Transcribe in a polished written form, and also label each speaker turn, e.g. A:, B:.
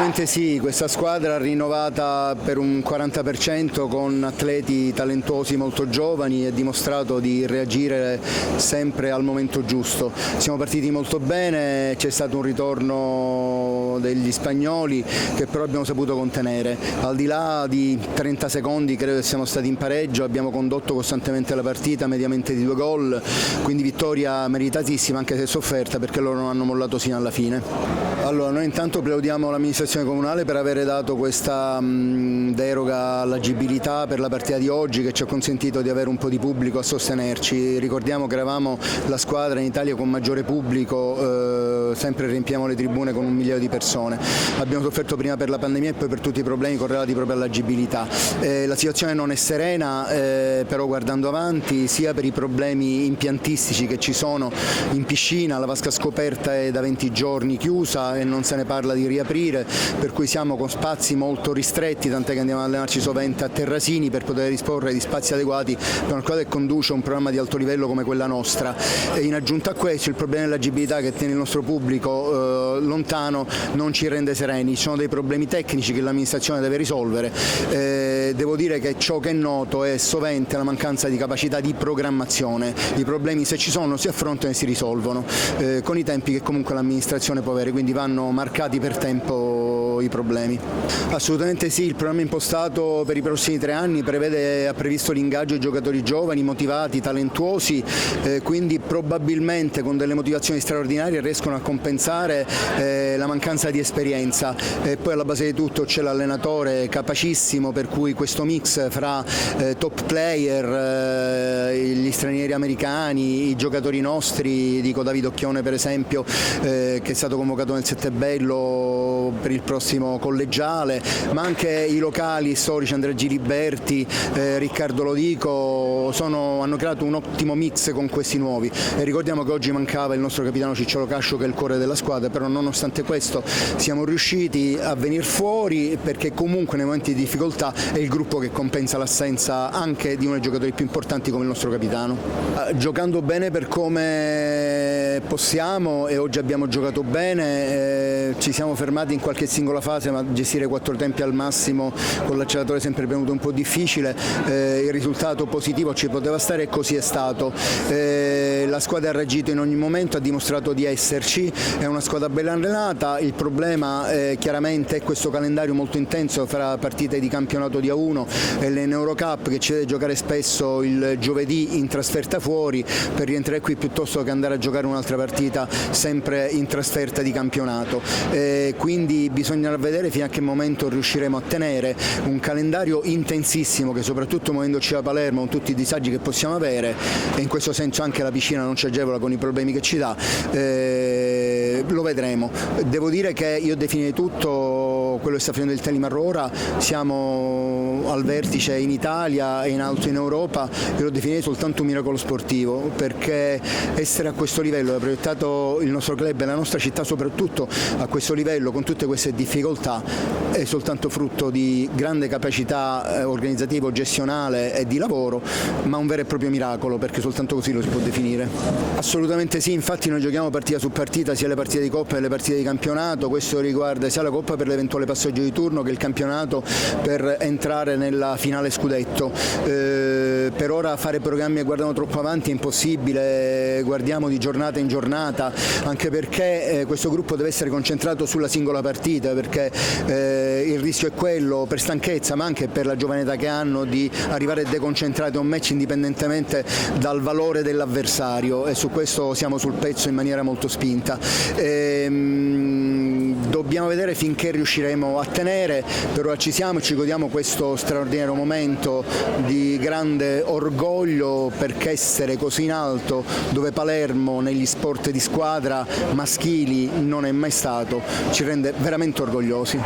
A: Assolutamente sì, questa squadra rinnovata per un 40% con atleti talentuosi molto giovani ha dimostrato di reagire sempre al momento giusto. Siamo partiti molto bene, c'è stato un ritorno degli spagnoli che però abbiamo saputo contenere. Al di là di 30 secondi credo che siamo stati in pareggio, abbiamo condotto costantemente la partita, mediamente di 2 gol, quindi vittoria meritatissima anche se sofferta perché loro non hanno mollato sino alla fine. Allora, noi intanto plaudiamo l'amministrazione comunale per aver dato questa deroga all'agibilità per la partita di oggi che ci ha consentito di avere un po' di pubblico a sostenerci. Ricordiamo che eravamo la squadra in Italia con maggiore pubblico, sempre riempiamo le tribune con 1 migliaio di persone. Abbiamo sofferto prima per la pandemia e poi per tutti i problemi correlati proprio all'agibilità. La situazione non è serena, però guardando avanti, sia per i problemi impiantistici che ci sono in piscina, la vasca scoperta è da 20 giorni chiusa e non se ne parla di riaprire, per cui siamo con spazi molto ristretti, tant'è che andiamo ad allenarci sovente a Terrasini per poter disporre di spazi adeguati per una squadra che conduce un programma di alto livello come quella nostra. E in aggiunta a questo il problema dell'agibilità che tiene il nostro pubblico lontano non ci rende sereni, ci sono dei problemi tecnici che l'amministrazione deve risolvere. Devo dire che ciò che è noto è sovente la mancanza di capacità di programmazione, i problemi se ci sono si affrontano e si risolvono con i tempi che comunque l'amministrazione può avere, quindi vanno marcati per tempo i problemi. Assolutamente sì, il programma impostato per i prossimi 3 anni ha previsto l'ingaggio di giocatori giovani, motivati, talentuosi, quindi probabilmente con delle motivazioni straordinarie riescono a compensare la mancanza di esperienza. E poi alla base di tutto c'è l'allenatore capacissimo, per cui questo mix fra top player, gli stranieri americani, i giocatori nostri, dico Davide Occhione per esempio, che è stato convocato nel Settebello per il prossimo collegiale, ma anche i locali storici Andrea Giliberti, Riccardo Lodico hanno creato un ottimo mix con questi nuovi. E ricordiamo che oggi mancava il nostro capitano Cicciolo Cascio che è il cuore della squadra, però nonostante questo siamo riusciti a venire fuori perché comunque nei momenti di difficoltà è il gruppo che compensa l'assenza anche di uno dei giocatori più importanti come il nostro capitano. Giocando bene per come possiamo e oggi abbiamo giocato bene, ci siamo fermati in qualche singola fase, ma gestire 4 tempi al massimo con l'acceleratore è sempre venuto un po' difficile. Il risultato positivo ci poteva stare e così è stato. La squadra ha reagito in ogni momento, ha dimostrato di esserci, è una squadra bella allenata. Il problema chiaramente è questo calendario molto intenso fra partite di campionato di A1 e l'Eurocup che ci deve giocare spesso il giovedì in trasferta fuori per rientrare qui piuttosto che andare a giocare un'altra partita sempre in trasferta di campionato. Quindi bisognerà vedere fino a che momento riusciremo a tenere un calendario intensissimo che soprattutto muovendoci da Palermo con tutti i disagi che possiamo avere, e in questo senso anche la piscina non ci agevola con i problemi che ci dà, lo vedremo. Devo dire che io definirei tutto quello che sta facendo il Telimar ora, siamo al vertice in Italia e in alto in Europa, io lo definirei soltanto un miracolo sportivo, perché essere a questo livello, ha proiettato il nostro club e la nostra città soprattutto a questo livello con tutte queste difficoltà, è soltanto frutto di grande capacità organizzativo, gestionale e di lavoro, ma un vero e proprio miracolo, perché soltanto così lo si può definire. Assolutamente sì, infatti noi giochiamo partita su partita, sia le partite di Coppa che le partite di campionato, questo riguarda sia la Coppa per l'eventuale passaggio di turno che il campionato per entrare nella finale scudetto. Per ora fare programmi e guardando troppo avanti è impossibile, guardiamo di giornata in giornata, anche perché questo gruppo deve essere concentrato sulla singola partita, perché il rischio è quello per stanchezza ma anche per la giovane età che hanno di arrivare deconcentrati a un match indipendentemente dal valore dell'avversario, e su questo siamo sul pezzo in maniera molto spinta. Dobbiamo vedere finché riusciremo a tenere, per ora ci siamo e ci godiamo questo straordinario momento di grande orgoglio, perché essere così in alto dove Palermo negli sport di squadra maschili non è mai stato ci rende veramente orgogliosi.